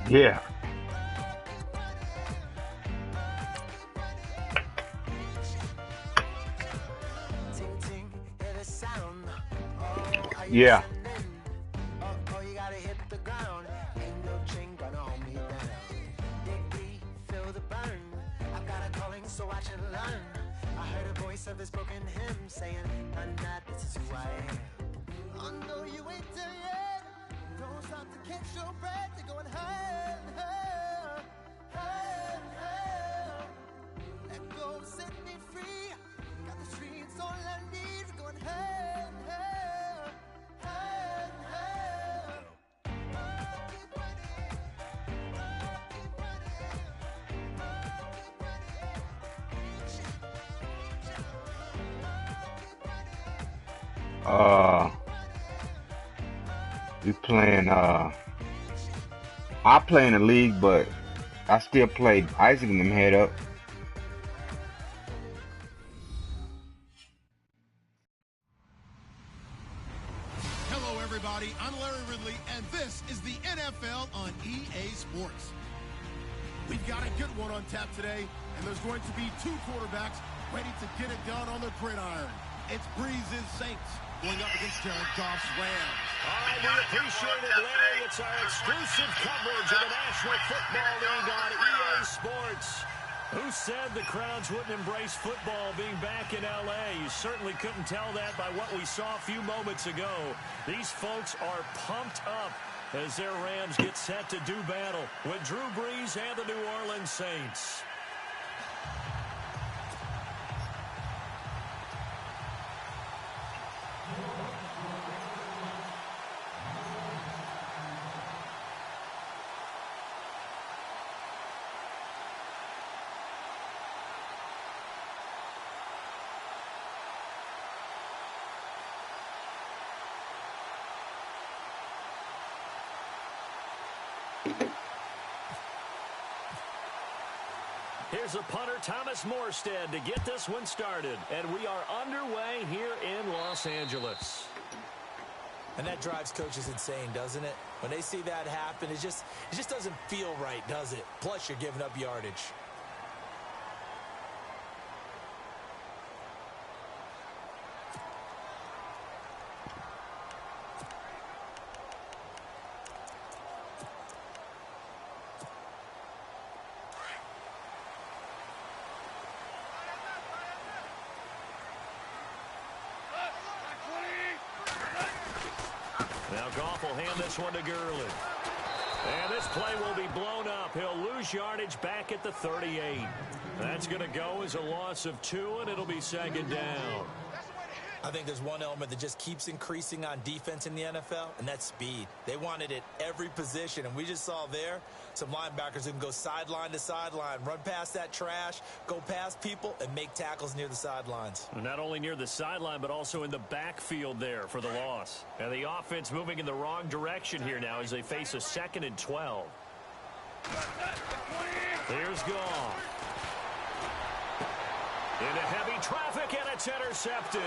Yeah. Yeah. Of his broken hymn saying, "I'm not, this is who I am." I know you ain't there yet. Don't stop to catch your breath. You're going higher, higher, higher, higher. Let go, set me free. Got the streets, all I need. We're going higher, higher, higher, higher. Keep running, keep running. We playing I play in the league, but I still play Isaac and them head up. Hello everybody, I'm Larry Ridley and this is the NFL on EA Sports. We've got a good one on tap today, and there's going to be two quarterbacks ready to get it done on the gridiron. It's Breeze's Saints going up against Jared Goff's Rams. We appreciate it, Larry. It's our exclusive coverage of the National Football League on EA Sports. Who said the crowds wouldn't embrace football being back in L.A.? You certainly couldn't tell that by what we saw a few moments ago. These folks are pumped up as their Rams get set to do battle with Drew Brees and the New Orleans Saints. Here's a punter, Thomas Morstead, to get this one started. And we are underway here in Los Angeles. And that drives coaches insane, doesn't it? When they see that happen, it just doesn't feel right, does it? Plus, you're giving up yardage. Now Goff will hand this one to Gurley. And this play will be blown up. He'll lose yardage back at the 38. That's going to go as a loss of 2, and it'll be second down. I think there's one element that just keeps increasing on defense in the NFL, and that's speed. They want it at every position, and we just saw there some linebackers who can go sideline to sideline, run past that trash, go past people, and make tackles near the sidelines. Not only near the sideline, but also in the backfield there for the loss. And the offense moving in the wrong direction here now as they face a 2nd and 12. Here's Goff. Into heavy traffic, and it's intercepted.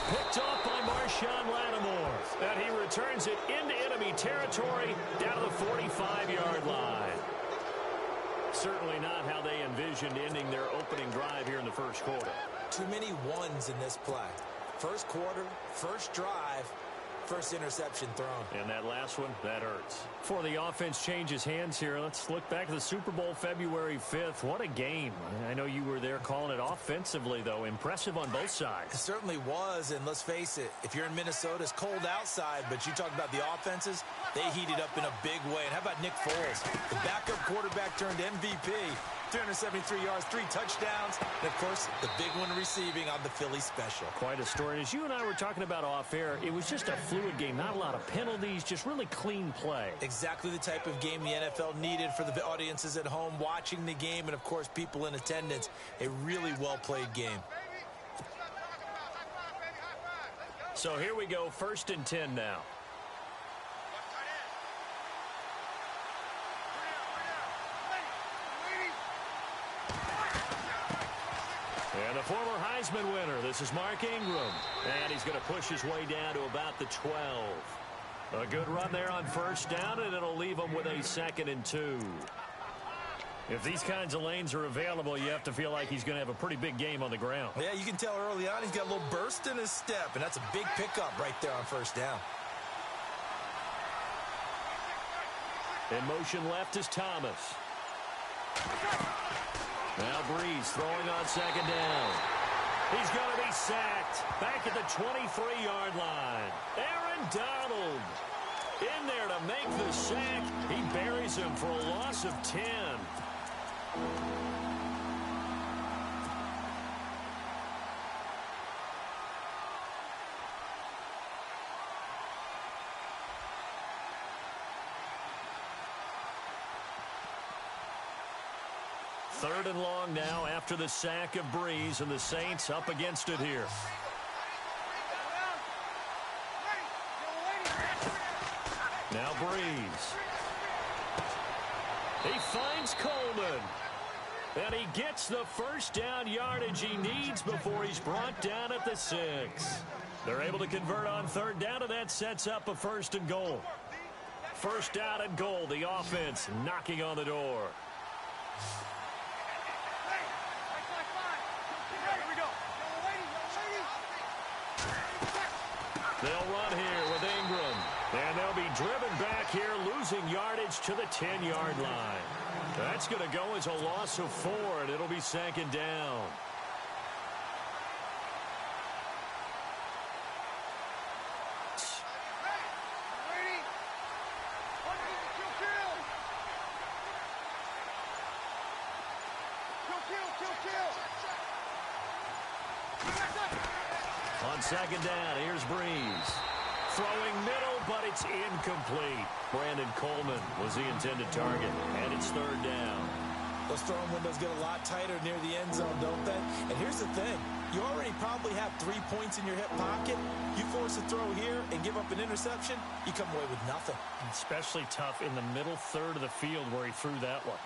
Picked off by Marshawn Lattimore. And he returns it into enemy territory down to the 45-yard line. Certainly not how they envisioned ending their opening drive here in the first quarter. Too many ones in this play. First quarter, first drive, first interception thrown. And that last one, that hurts. Before the offense changes hands here, let's look back to the Super Bowl February 5th. What a game. I know you were there calling it offensively, though. Impressive on both sides. It certainly was, and let's face it, if you're in Minnesota, it's cold outside, but you talk about the offenses, they heated up in a big way. And how about Nick Foles? The backup quarterback turned MVP. 373 yards, 3 touchdowns, and, of course, the big one receiving on the Philly special. Quite a story. As you and I were talking about off air, it was just a fluid game. Not a lot of penalties, just really clean play. Exactly the type of game the NFL needed for the audiences at home watching the game and, of course, people in attendance. A really well-played game. So here we go, 1st and 10 now. And the former Heisman winner, this is Mark Ingram. And he's going to push his way down to about the 12. A good run there on first down, and it'll leave them with a 2nd and 2. If these kinds of lanes are available, you have to feel like he's going to have a pretty big game on the ground. Yeah, you can tell early on he's got a little burst in his step, and that's a big pickup right there on first down. In motion left is Thomas. Now Breeze throwing on 2nd down. He's going to be sacked back at the 23-yard line. Aaron Donald in there to make the sack. He buries him for a loss of 10. Third and long now after the sack of Breeze, and the Saints up against it here. Now Breeze. He finds Coleman. And he gets the first down yardage he needs before he's brought down at the 6. They're able to convert on 3rd down, and that sets up a 1st and goal. 1st down and goal, the offense knocking on the door. They'll run here with Ingram. And they'll be driven back here, losing yardage to the 10-yard line. That's going to go as a loss of 4, and it'll be 2nd down. On 2nd down, here's Breeze. Throwing middle, but it's incomplete. Brandon Coleman was the intended target, and it's 3rd down. Those throwing windows get a lot tighter near the end zone, don't they? And here's the thing. You already probably have 3 points in your hip pocket. You force a throw here and give up an interception, you come away with nothing. Especially tough in the middle third of the field where he threw that one.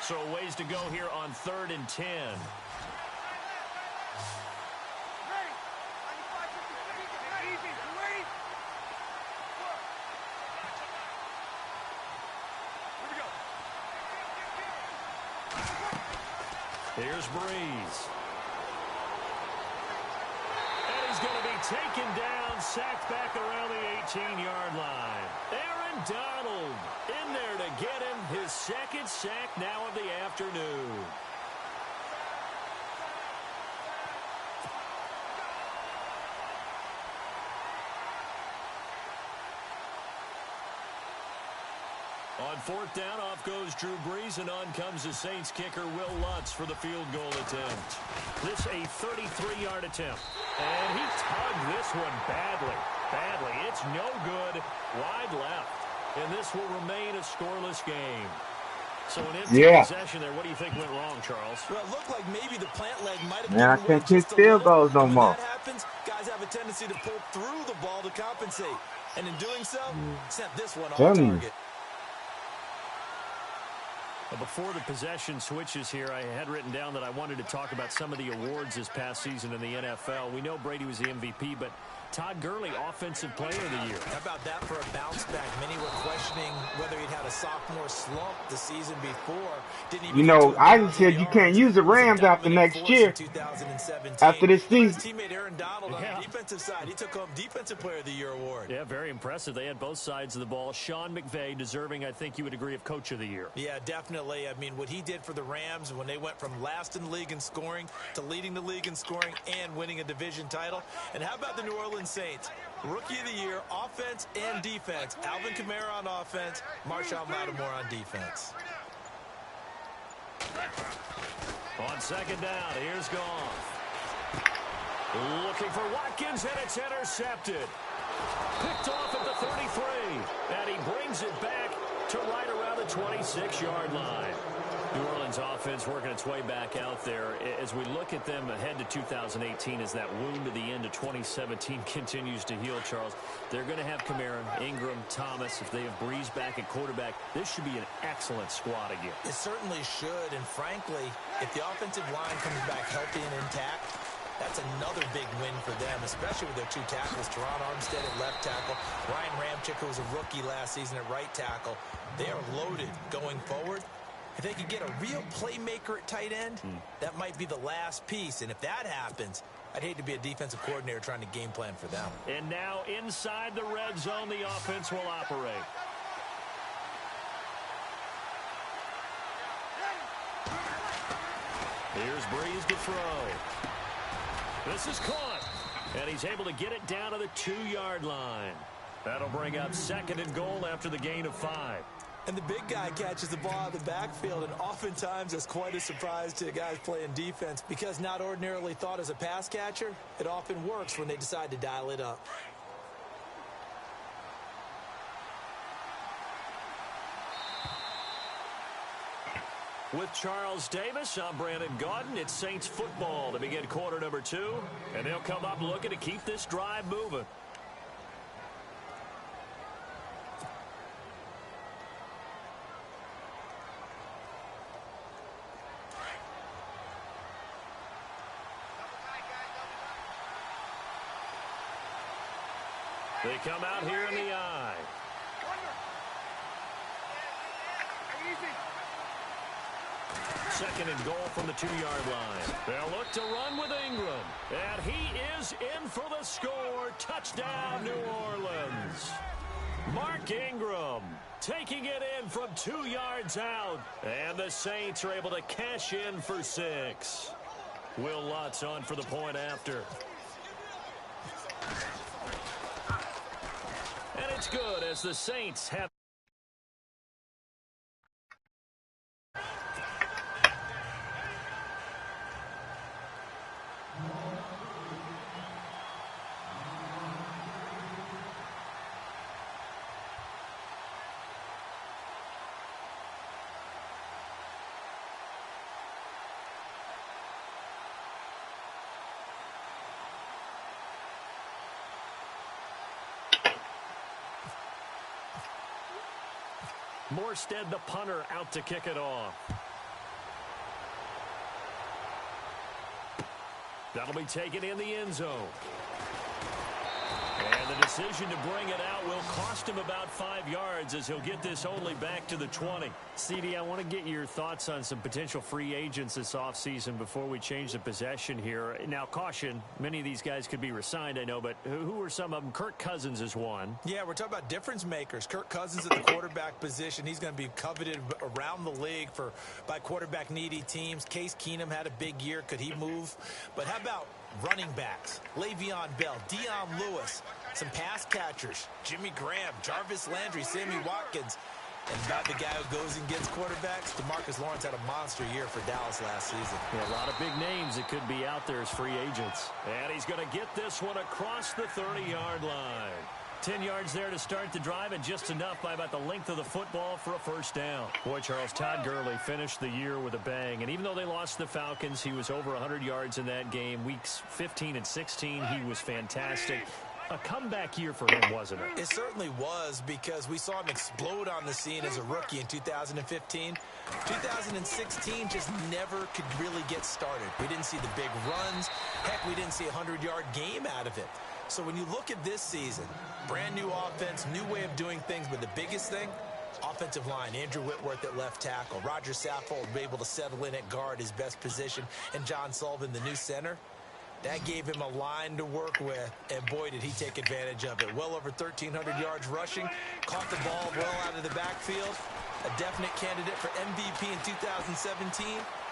So a ways to go here on 3rd and 10. Here's Breeze. And he's going to be taken down, sacked back around the 18-yard line. Aaron Donald in there to get him his 2nd sack now of the afternoon. On 4th down, off goes Drew Brees, and on comes the Saints kicker, Will Lutz, for the field goal attempt. This a 33-yard attempt. And he tugged this one badly. It's no good. Wide left. And this will remain a scoreless game. So an empty possession there. What do you think went wrong, Charles? Well, it looked like maybe the plant leg might have I can't kick field goals no more. When that happens, guys have a tendency to pull through the ball to compensate. And in doing so, sent this one off target. Before the possession switches here, I had written down that I wanted to talk about some of the awards this past season in the NFL. We know Brady was the MVP, but Todd Gurley, Offensive Player of the Year. How about that for a bounce back? Many were questioning whether he'd had a sophomore slump the season before. You know, I said you can't use the Rams after next year. After this season. His teammate Aaron Donald on the defensive side, he took home Defensive Player of the Year award. Yeah, very impressive. They had both sides of the ball. Sean McVay deserving, I think you would agree, of Coach of the Year. Yeah, definitely. I mean, what he did for the Rams when they went from last in the league in scoring to leading the league in scoring and winning a division title. And how about the New Orleans Saints? Rookie of the Year, offense and defense. Alvin Kamara on offense, Marshawn Lattimore on defense. On 2nd down, here's Goff. Looking for Watkins, and it's intercepted. Picked off at the 33, and he brings it back to right around the 26-yard line. New Orleans offense working its way back out there. As we look at them ahead to 2018, as that wound to the end of 2017 continues to heal, Charles, they're going to have Kamara, Ingram, Thomas. If they have Breeze back at quarterback, this should be an excellent squad again. It certainly should, and frankly, if the offensive line comes back healthy and intact, That's another big win for them, especially with their two tackles, Teron Armstead at left tackle, Ryan Ramczyk, who was a rookie last season at right tackle. They are loaded going forward. If they could get a real playmaker at tight end, that might be the last piece. And if that happens, I'd hate to be a defensive coordinator trying to game plan for them. And now inside the red zone, the offense will operate. Here's Breeze to throw. This is caught. And he's able to get it down to the 2-yard line. That'll bring up 2nd and goal after the gain of 5. And the big guy catches the ball out of the backfield, and oftentimes it's quite a surprise to the guys playing defense because not ordinarily thought as a pass catcher, it often works when they decide to dial it up. With Charles Davis, I'm Brandon Gaudin. It's Saints football to begin quarter number 2, and they'll come up looking to keep this drive moving. They come out here in the eye. Second and goal from the 2-yard line. They'll look to run with Ingram. And he is in for the score. Touchdown, New Orleans. Mark Ingram taking it in from 2 yards out. And the Saints are able to cash in for 6. Will Lutz on for the point after. And it's good as the Saints have. Morstead, the punter, out to kick it off. That'll be taken in the end zone. And the decision to bring it out will cost him about 5 yards as he'll get this only back to the 20. CD, I want to get your thoughts on some potential free agents this offseason before we change the possession here. Now, caution, many of these guys could be resigned, I know, but who are some of them? Kirk Cousins is one. Yeah, we're talking about difference makers. Kirk Cousins at the quarterback position. He's going to be coveted around the league by quarterback needy teams. Case Keenum had a big year. Could he move? But how about running backs? Le'Veon Bell, Dion Lewis, some pass catchers, Jimmy Graham, Jarvis Landry, Sammy Watkins. And about the guy who goes and gets quarterbacks, DeMarcus Lawrence had a monster year for Dallas last season. Yeah, a lot of big names that could be out there as free agents. And he's going to get this one across the 30-yard line. 10 yards there to start the drive, and just enough by about the length of the football for a first down. Boy, Charles, Todd Gurley finished the year with a bang. And even though they lost the Falcons, he was over 100 yards in that game. Weeks 15 and 16, he was fantastic. A comeback year for him, wasn't it? It certainly was, because we saw him explode on the scene as a rookie in 2015. 2016 just never could really get started. We didn't see the big runs. Heck, we didn't see a 100-yard game out of it. So when you look at this season, brand new offense, new way of doing things, but the biggest thing, offensive line, Andrew Whitworth at left tackle, Roger Saffold able to settle in at guard, his best position, and John Sullivan, the new center. That gave him a line to work with, and boy, did he take advantage of it. Well over 1,300 yards rushing, caught the ball well out of the backfield, a definite candidate for MVP in 2017,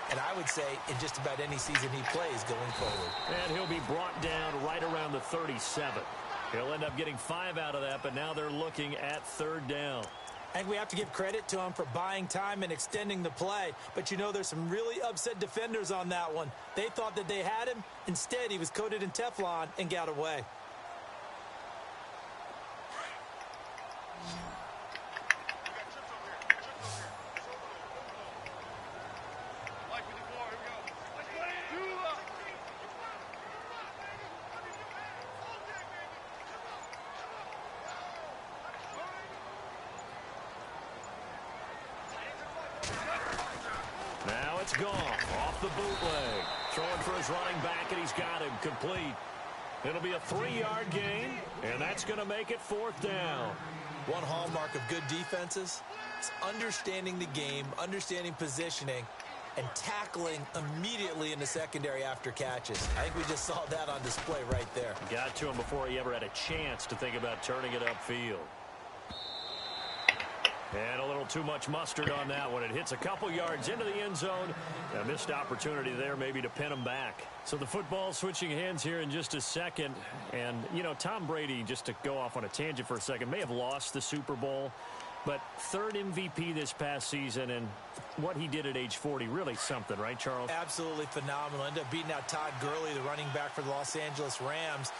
and I would say in just about any season he plays going forward. And he'll be brought down right around the 37. He'll end up getting 5 out of that, but now they're looking at 3rd down. And we have to give credit to him for buying time and extending the play. But, you know, there's some really upset defenders on that one. They thought that they had him. Instead, he was coated in Teflon and got away. Gone off the bootleg. throwing for his running back, and he's got him complete. It'll be a 3-yard gain, and that's going to make it 4th down. One hallmark of good defenses is understanding the game, understanding positioning, and tackling immediately in the secondary after catches. I think we just saw that on display right there. Got to him before he ever had a chance to think about turning it upfield. And a little too much mustard on that one. It hits a couple yards into the end zone. A missed opportunity there maybe to pin him back. So the football switching hands here in just a second. And, you know, Tom Brady, just to go off on a tangent for a second, may have lost the Super Bowl. But 3rd MVP this past season, and what he did at age 40, really something, right, Charles? Absolutely phenomenal. Ended up beating out Todd Gurley, the running back for the Los Angeles Rams.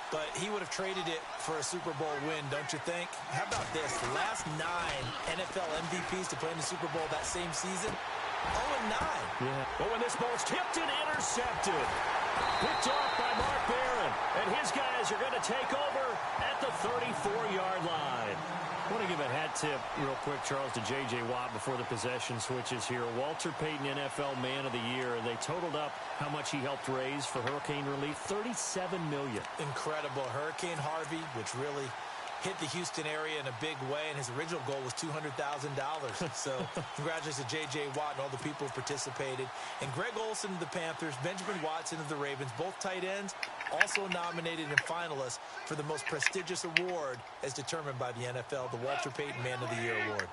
But he would have traded it for a Super Bowl win, don't you think? How about this? The last 9 NFL MVPs to play in the Super Bowl that same season, 0-9. Yeah. But when this ball's tipped and intercepted, picked off by Mark Barron, and his guys are going to take over at the 34-yard line. I want to give a hat tip real quick, Charles, to J.J. Watt before the possession switches here. Walter Payton, NFL Man of the Year. They totaled up how much he helped raise for hurricane relief, $37 million. Incredible. Hurricane Harvey, which really hit the Houston area in a big way, and his original goal was $200,000. So congratulations to J.J. Watt and all the people who participated. And Greg Olsen of the Panthers, Benjamin Watson of the Ravens, both tight ends, also nominated and finalists for the most prestigious award as determined by the NFL, the Walter Payton Man of the Year Award.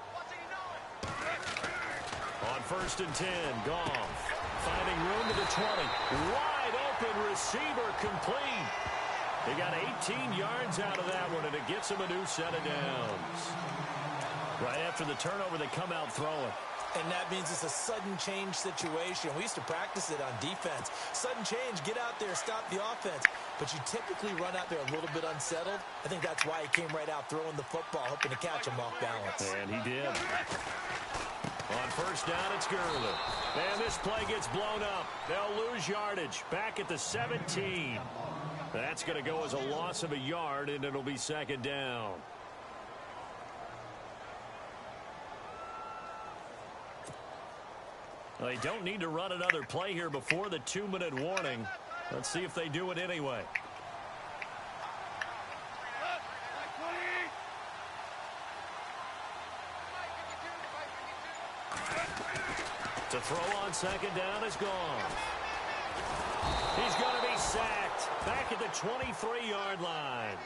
On 1st and 10, Goff finding room to the 20. Wide open receiver complete. They got 18 yards out of that one, and it gets them a new set of downs. Right after the turnover, they come out throwing. And that means it's a sudden change situation. We used to practice it on defense. Sudden change, get out there, stop the offense. But you typically run out there a little bit unsettled. I think that's why he came right out throwing the football, hoping to catch him off balance. And he did. On 1st down, it's Gurley. And this play gets blown up. They'll lose yardage. Back at the 17. That's going to go as a loss of a yard, and it'll be 2nd down. They don't need to run another play here before the 2-minute warning. Let's see if they do it anyway. To throw on 2nd down is gone. He's going to be sacked back at the 23-yard line.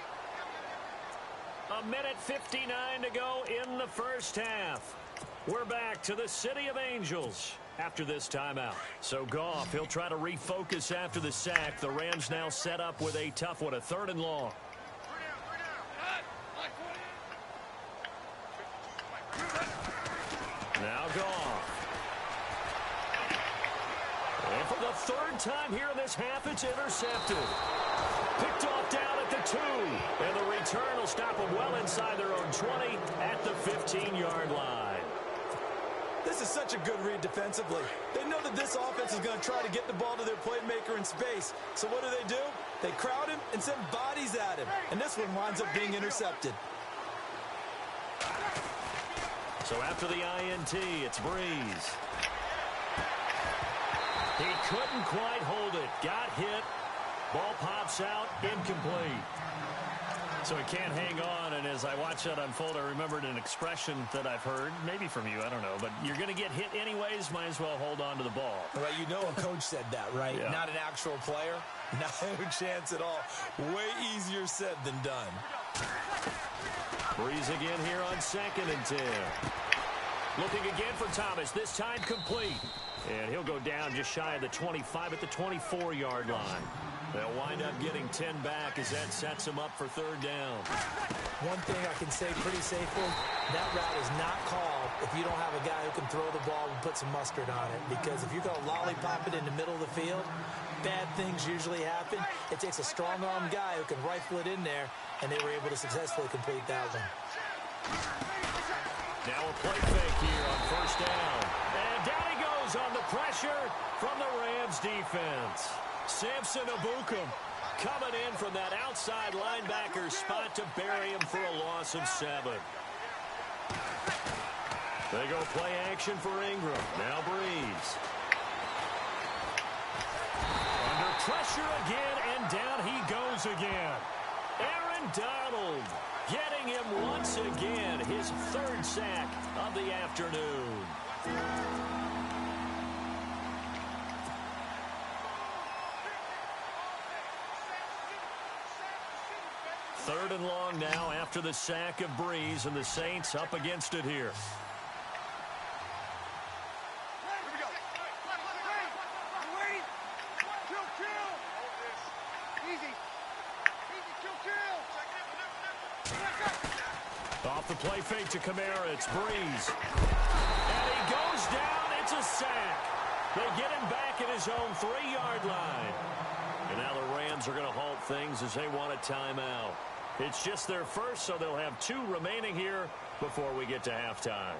1:59 to go in the first half. We're back to the City of Angels after this timeout. So Goff, he'll try to refocus after the sack. The Rams now set up with a tough one, a 3rd and long. Now Goff. And for the 3rd time here in this half, it's intercepted. Picked off down at the 2. And the return will stop them well inside their own 20 at the 15-yard line. This is such a good read defensively. They know that this offense is going to try to get the ball to their playmaker in space. So what do? They crowd him and send bodies at him. And this one winds up being intercepted. So after the INT, it's Breeze. He couldn't quite hold it. Got hit. Ball pops out. Incomplete. So he can't hang on, and as I watch that unfold, I remembered an expression that I've heard, maybe from you, I don't know, but you're going to get hit anyways, might as well hold on to the ball. Right, you know a coach said that, right? Yeah. Not an actual player. No chance at all. Way easier said than done. Breeze again here on 2nd and 10. Looking again for Thomas, this time complete. And he'll go down just shy of the 25 at the 24-yard line. They'll wind up getting 10 back as that sets him up for 3rd down. One thing I can say pretty safely, that route is not called if you don't have a guy who can throw the ball and put some mustard on it. Because if you're going to lollipop it in the middle of the field, bad things usually happen. It takes a strong-arm guy who can rifle it in there, and they were able to successfully complete that one. Now a play fake here on 1st down. And down he goes on the pressure from the Rams defense. Samson Abukum coming in from that outside linebacker spot to bury him for a loss of 7. They go play action for Ingram. Now Breeze. pressure again, and down he goes again. Aaron Donald getting him once again, his third sack of the afternoon. Third and long now after the sack of Breeze, and the Saints up against it here. Off the play fake to Kamara, it's Breeze. And he goes down, it's a sack. They get him back at his own 3-yard line. And now the Rams are going to halt things as they want a timeout. It's just their first, so they'll have 2 remaining here before we get to halftime.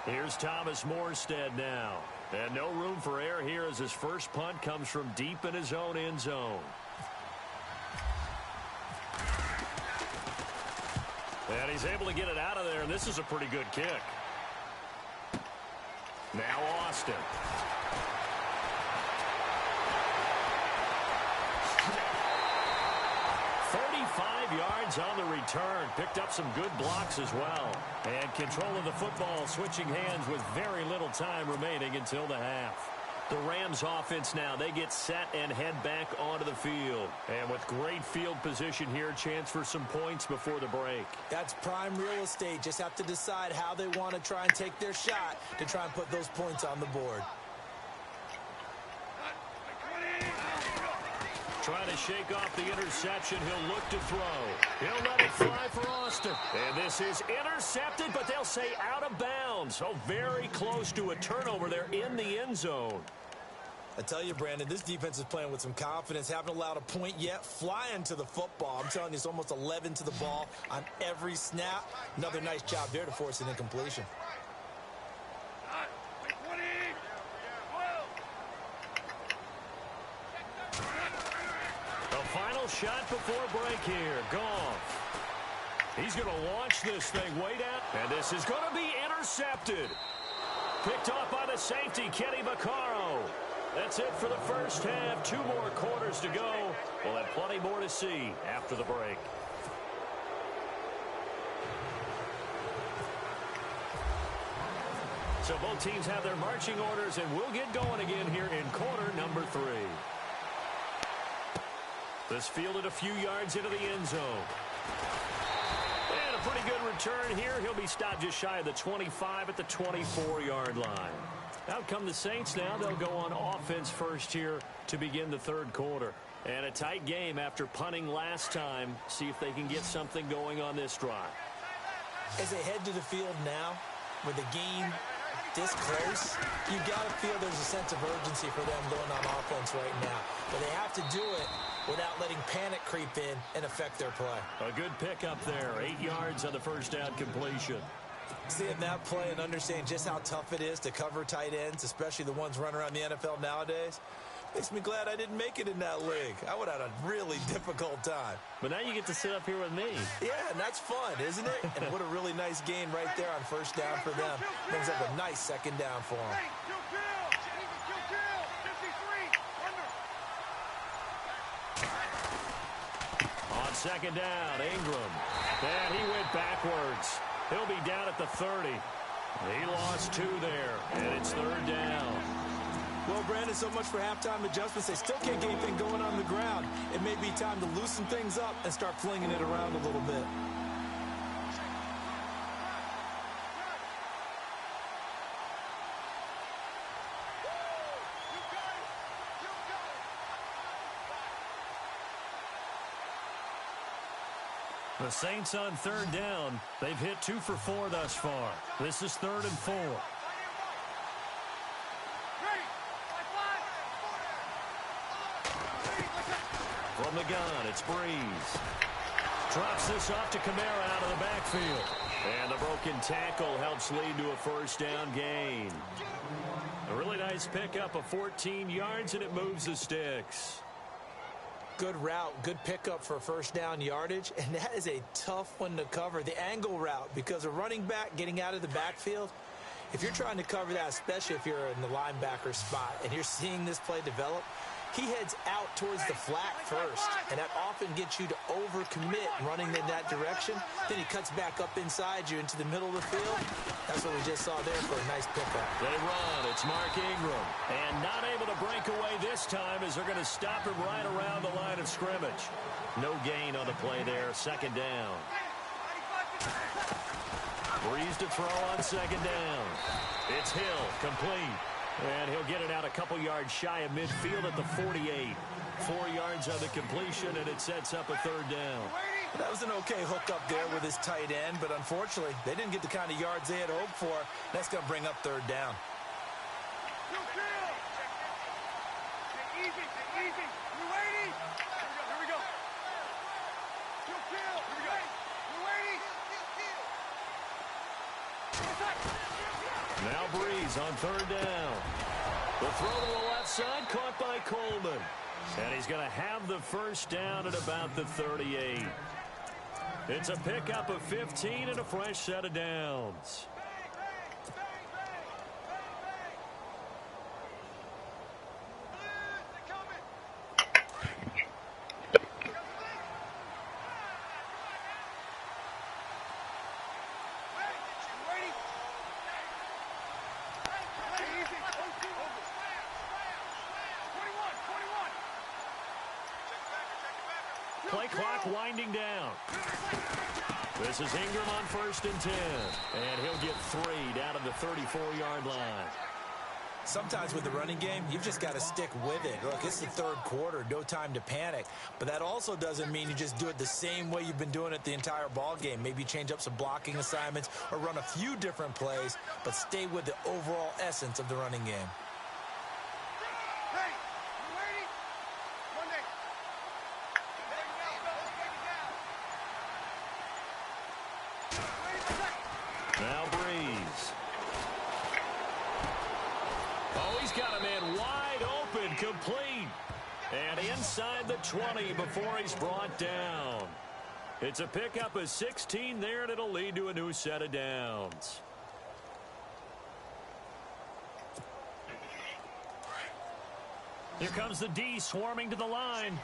Here's Thomas Morstead now. And no room for error here as his first punt comes from deep in his own end zone. And he's able to get it out of there, and this is a pretty good kick. Now Austin. Yards on the return. Picked up some good blocks as well. And control of the football switching hands with very little time remaining until the half. The Rams offense now, they get set and head back onto the field. And with great field position here, chance for some points before the break. That's prime real estate. Just have to decide how they want to try and take their shot to try and put those points on the board. Trying to shake off the interception. He'll look to throw. He'll let it fly for Austin. And this is intercepted, but they'll say out of bounds. So very close to a turnover there in the end zone. I tell you, Brandon, this defense is playing with some confidence. Haven't allowed a point yet. Flying to the football. I'm telling you, it's almost 11 to the ball on every snap. Another nice job there to force an incompletion. Shot before break here. Goff. He's going to launch this thing way down. And this is going to be intercepted. Picked off by the safety, Kenny Vaccaro. That's it for the first half. 2 more quarters to go. We'll have plenty more to see after the break. So both teams have their marching orders, and we'll get going again here in quarter number 3. This fielded a few yards into the end zone. And a pretty good return here. He'll be stopped just shy of the 25 at the 24-yard line. Out come the Saints now. They'll go on offense first here to begin the third quarter. And a tight game after punting last time. See if they can get something going on this drive. As they head to the field now, with the game this close, you got to feel there's a sense of urgency for them going on offense right now. But they have to do it without letting panic creep in and affect their play. A good pickup there. 8 yards on the first down completion. Seeing that play and understanding just how tough it is to cover tight ends, especially the ones running around the NFL nowadays, makes me glad I didn't make it in that league. I would have had a really difficult time. But now you get to sit up here with me. Yeah, and that's fun, isn't it? And what a really nice gain right there on first down for them. Brings up a nice second down for them. On second down, Ingram. And he went backwards. He'll be down at the 30. He lost 2 there, and it's third down. Well, Brandon, so much for halftime adjustments. They still can't get anything going on the ground. It may be time to loosen things up and start flinging it around a little bit. The Saints on third down. They've hit 2 for 4 thus far. This is 3rd and 4. From the gun, it's Breeze. Drops this off to Kamara out of the backfield. And the broken tackle helps lead to a first down gain. A really nice pickup of 14 yards, and it moves the sticks. Good route, good pickup for first down yardage, and that is a tough one to cover. The angle route, because a running back getting out of the backfield, if you're trying to cover that, especially if you're in the linebacker spot and you're seeing this play develop, He heads out towards the flat first, and that often gets you to overcommit running in that direction. Then he cuts back up inside you into the middle of the field. That's what we just saw there for a nice pickup. They run. It's Mark Ingram. And not able to break away this time as they're going to stop him right around the line of scrimmage. No gain on the play there. Second down. Breeze to throw on second down. It's Hill, complete. And he'll get it out a couple yards shy of midfield at the 48. 4 yards on the completion, and it sets up a third down. That was an okay hook up there with his tight end, but unfortunately, they didn't get the kind of yards they had hoped for. That's going to bring up third down. Now Breeze on third down. The throw to the left side, caught by Coleman. And he's going to have the first down at about the 38. It's a pickup of 15 and a fresh set of downs. Play clock winding down. This is Ingram on 1st and 10. And he'll get 3 down to the 34-yard line. Sometimes with the running game, you've just got to stick with it. Look, it's the third quarter, no time to panic. But that also doesn't mean you just do it the same way you've been doing it the entire ball game. Maybe change up some blocking assignments or run a few different plays, but stay with the overall essence of the running game. Now Breeze. Oh, he's got a man wide open, complete. And inside the 20 before he's brought down. It's a pickup of 16 there, and it'll lead to a new set of downs. Here comes the D swarming to the line.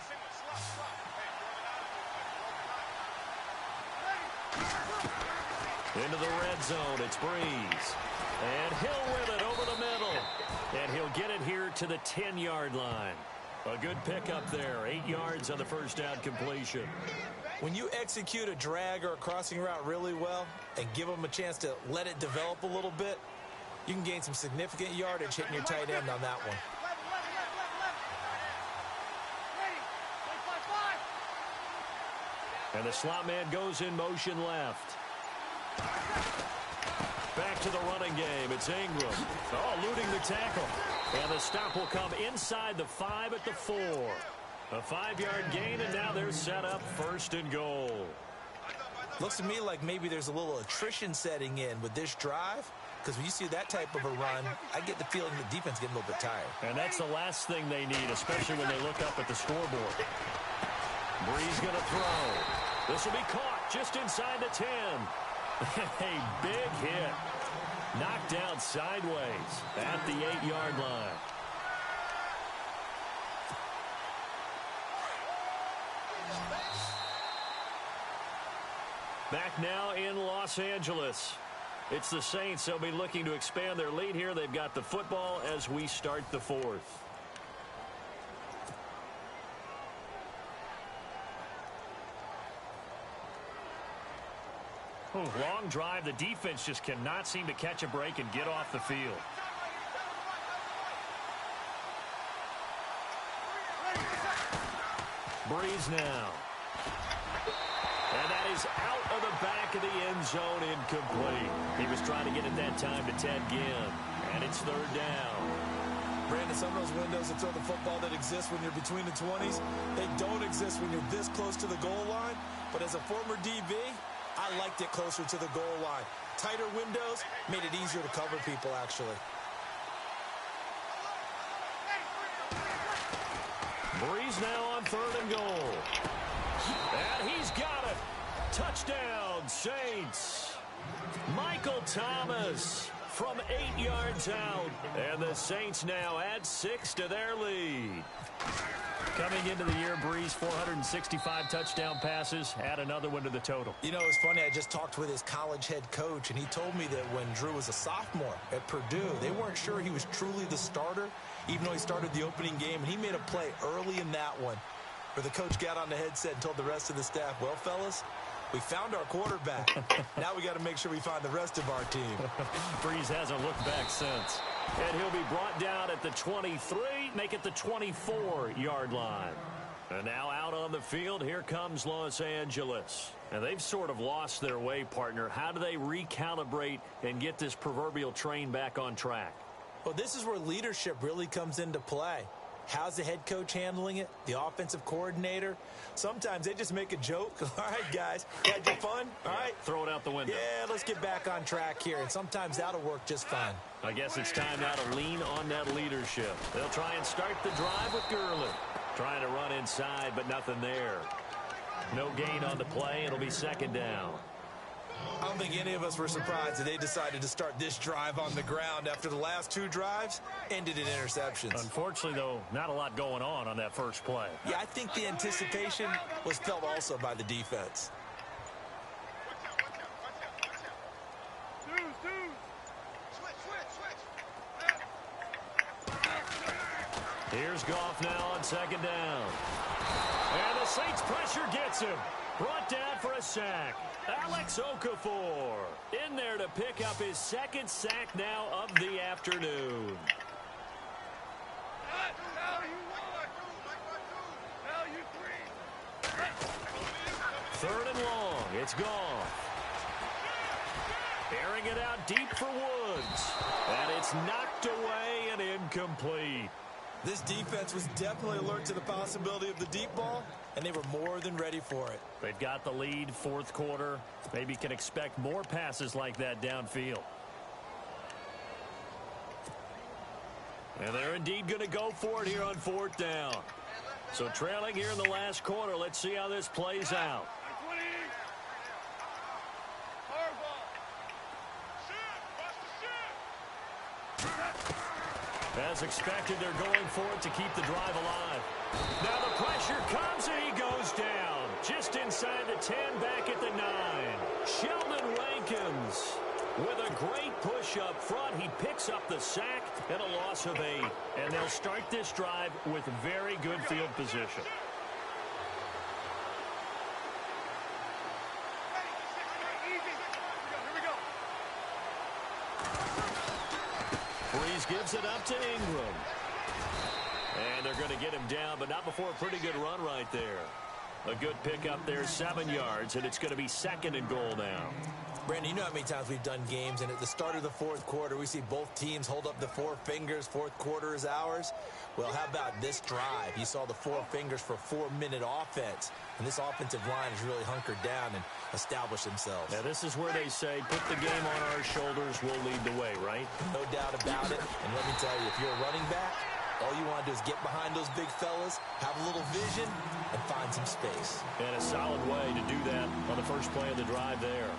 Into the red zone, it's Breeze. And Hill with it over the middle. And he'll get it here to the 10-yard line. A good pickup there, 8 yards on the first down completion. When you execute a drag or a crossing route really well and give them a chance to let it develop a little bit, you can gain some significant yardage hitting your tight end on that one. And the slot man goes in motion left. Back to the running game. It's Ingram. Oh, eluding the tackle. And the stop will come inside the 5 at the 4. A 5-yard gain, and now they're set up 1st and goal. Looks to me like maybe there's a little attrition setting in with this drive, because when you see that type of a run, I get the feeling the defense getting a little bit tired. And that's the last thing they need, especially when they look up at the scoreboard. Breeze going to throw. This will be caught just inside the 10. A big hit. Knocked down sideways at the 8-yard line. Back now in Los Angeles. It's the Saints. They'll be looking to expand their lead here. They've got the football as we start the 4th. Long drive. The defense just cannot seem to catch a break and get off the field. Breeze now. And that is out of the back of the end zone, incomplete. He was trying to get it that time to Ted Ginn. And it's 3rd down. Brandon, some of those windows to throw the football that exist when you're between the 20s, they don't exist when you're this close to the goal line. But as a former DB, I liked it closer to the goal line. Tighter windows made it easier to cover people, actually. Breeze now on 3rd and goal. And he's got it. Touchdown, Saints. Michael Thomas from 8 yards out. And the Saints now add 6 to their lead. Coming into the year, Breeze, 465 touchdown passes. Add another one to the total. You know, it's funny. I just talked with his college head coach, and he told me that when Drew was a sophomore at Purdue, they weren't sure he was truly the starter, even though he started the opening game. And he made a play early in that one where the coach got on the headset and told the rest of the staff, well, fellas, we found our quarterback. Now we got to make sure we find the rest of our team. Breeze hasn't looked back since. And he'll be brought down at the 23, make it the 24-yard line. And now out on the field, here comes Los Angeles. And they've sort of lost their way, partner. How do they recalibrate and get this proverbial train back on track? Well, this is where leadership really comes into play. How's the head coach handling it? The offensive coordinator? Sometimes they just make a joke. All right, guys, had your fun? All right. Throw it out the window. Yeah, let's get back on track here. And sometimes that'll work just fine. I guess it's time now to lean on that leadership. They'll try and start the drive with Gurley. Trying to run inside, but nothing there. No gain on the play. It'll be second down. I don't think any of us were surprised that they decided to start this drive on the ground after the last 2 drives ended in interceptions. Unfortunately, though, not a lot going on that first play. Yeah, I think the anticipation was felt also by the defense. Here's Goff now on second down. And the Saints pressure gets him. Brought down for a sack. Alex Okafor in there to pick up his second sack now of the afternoon. Third and long. It's Goff. Airing it out deep for Woods. And it's knocked away and incomplete. This defense was definitely alert to the possibility of the deep ball, and they were more than ready for it. They've got the lead, fourth quarter. Maybe can expect more passes like that downfield. And they're indeed going to go for it here on fourth down. So trailing here in the last quarter. Let's see how this plays out. As expected, they're going for it to keep the drive alive. Now the pressure comes and he goes down. Just inside the 10, back at the 9. Sheldon Rankins with a great push up front. He picks up the sack and a loss of 8. And they'll start this drive with very good field position. Breeze gives it up to Ingram. And they're going to get him down, but not before a pretty good run right there. A good pickup there, 7 yards, and it's going to be second and goal now. Brandon, you know how many times we've done games, and at the start of the fourth quarter, we see both teams hold up the 4 fingers, fourth quarter is ours. Well, how about this drive? You saw the 4 fingers for 4-minute offense, and this offensive line has really hunkered down and established themselves. Now, this is where they say, put the game on our shoulders, we'll lead the way, right? No doubt about it, and let me tell you, if you're a running back, all you want to do is get behind those big fellas, have a little vision, and find some space. And a solid way to do that on the first play of the drive there.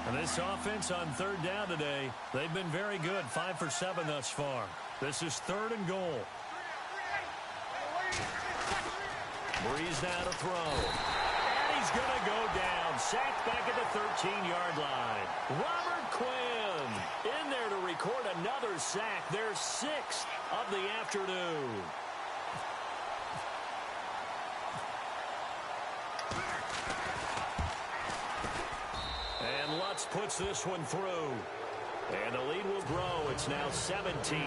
And this offense on third down today, they've been very good. 5 for 7 thus far. This is third and goal. Breeze now to throw. And he's going to go down. Sacked back at the 13-yard line. Robert Quinn in there to record another sack. Their 6th of the afternoon. And Lutz puts this one through. And the lead will grow. It's now 17-0.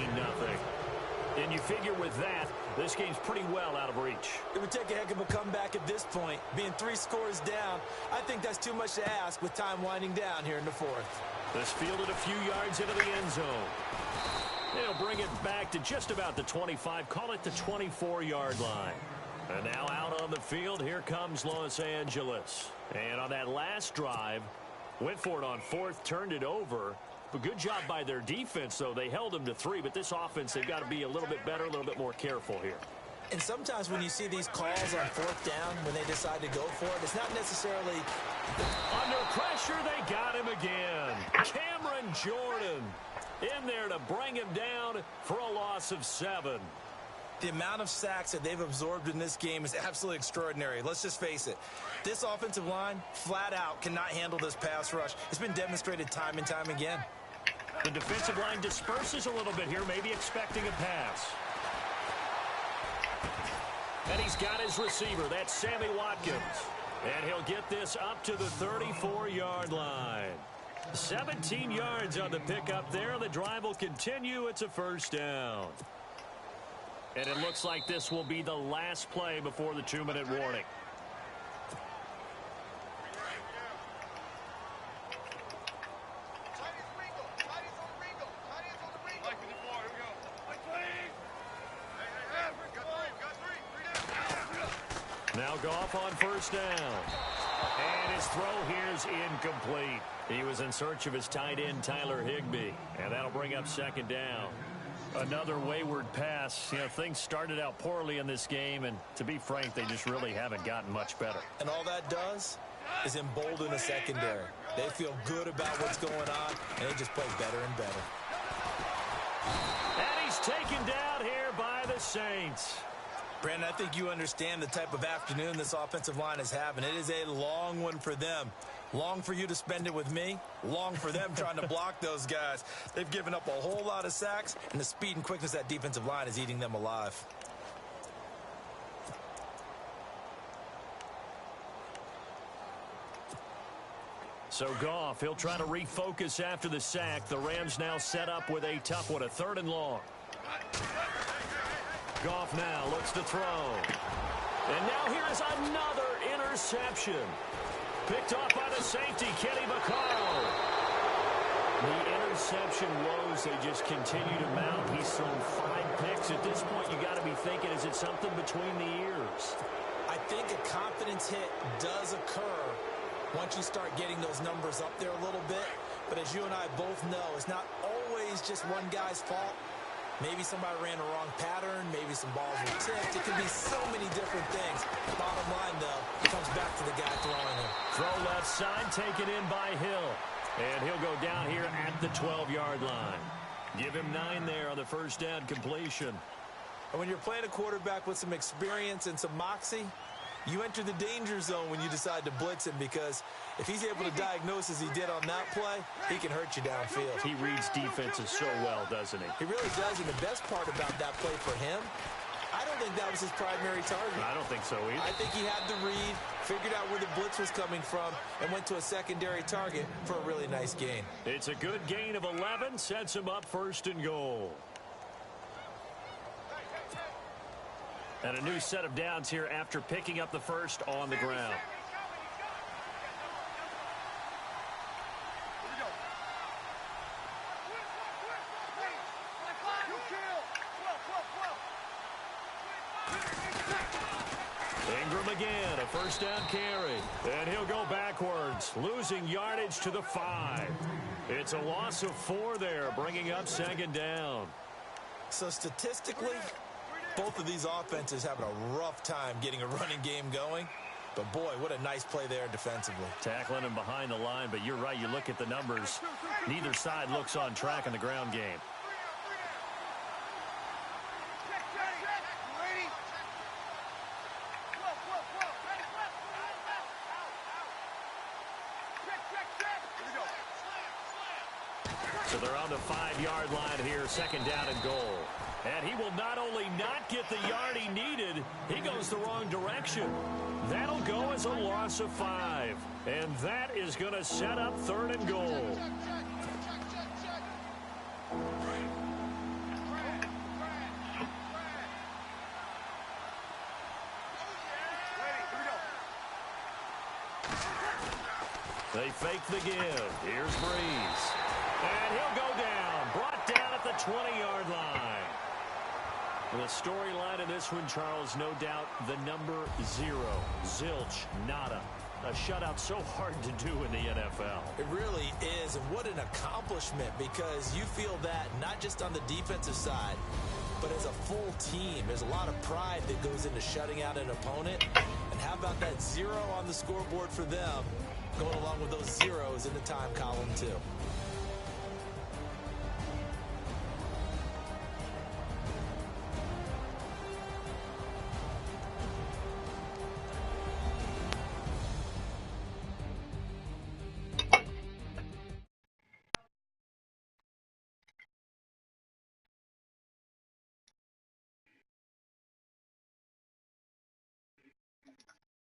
And you figure with that, this game's pretty well out of reach. It would take a heck of a comeback at this point. Being 3 scores down, I think that's too much to ask with time winding down here in the fourth. This fielded a few yards into the end zone. They'll bring it back to just about the 25, call it the 24-yard line. And now out on the field, here comes Los Angeles. And on that last drive, went for it on fourth, turned it over. But good job by their defense, though. They held them to 3, but this offense, they've got to be a little bit better, a little bit more careful here. And sometimes when you see these calls on fourth down, when they decide to go for it, it's not necessarily... Under pressure, they got him again. Cameron Jordan in there to bring him down for a loss of 7. The amount of sacks that they've absorbed in this game is absolutely extraordinary. Let's just face it. This offensive line, flat out, cannot handle this pass rush. It's been demonstrated time and time again. The defensive line disperses a little bit here, maybe expecting a pass. And he's got his receiver. That's Sammy Watkins. And he'll get this up to the 34-yard line. 17 yards on the pickup there. The drive will continue. It's a first down. And it looks like this will be the last play before the 2-minute warning. Now Goff on first down. And his throw here's incomplete. He was in search of his tight end, Tyler Higbee. And that'll bring up second down. Another wayward pass. You know, things started out poorly in this game, and to be frank, they just really haven't gotten much better. And all that does is embolden the secondary. They feel good about what's going on, and they just play better and better. And he's taken down here by the Saints. Brandon, I think you understand the type of afternoon this offensive line is having. It is a long one for them. Long for you to spend it with me. Long for them trying to block those guys. They've given up a whole lot of sacks, and the speed and quickness of that defensive line is eating them alive. So Goff, he'll try to refocus after the sack. The Rams now set up with a tough one, a 3rd and long. Goff now looks to throw. And now here is another interception. Picked off by the safety, Kenny Vaccaro. The interception woes, they just continue to mount. He's thrown 5 picks. At this point, you got to be thinking, is it something between the ears? I think a confidence hit does occur once you start getting those numbers up there a little bit. But as you and I both know, it's not always just one guy's fault. Maybe somebody ran a wrong pattern. Maybe some balls were tipped. It can be so many different things. Bottom line, though, it comes back to the guy throwing him. Throw left side, taken in by Hill. And he'll go down here at the 12-yard line. Give him 9 there on the first down completion. And when you're playing a quarterback with some experience and some moxie, you enter the danger zone when you decide to blitz him, because if he's able to diagnose as he did on that play, he can hurt you downfield. He reads defenses so well, doesn't he? He really does, and the best part about that play for him, I don't think that was his primary target. I don't think so either. I think he had the read, figured out where the blitz was coming from, and went to a secondary target for a really nice gain. It's a good gain of 11, sets him up 1st and goal. And a new set of downs here after picking up the first on the ground. Ingram again, a first down carry. And he'll go backwards, losing yardage to the 5. It's a loss of 4 there, bringing up 2nd down. So statistically, both of these offenses having a rough time getting a running game going. But, boy, what a nice play there defensively. Tackling him behind the line, but you're right. You look at the numbers. Neither side looks on track in the ground game. So they're on the 5-yard line here, 2nd down and goal. And he will not only not get the yard he needed, he goes the wrong direction. That'll go as a loss of 5. And that is going to set up 3rd and goal. They fake the give. Here's Breeze. And he'll go down. Brought down at the 20-yard line. The storyline in this one, Charles, no doubt the number 0. Zilch, nada. A shutout so hard to do in the NFL. It really is, and what an accomplishment, because you feel that not just on the defensive side, but as a full team, there's a lot of pride that goes into shutting out an opponent. And how about that 0 on the scoreboard for them, going along with those zeros in the time column, too?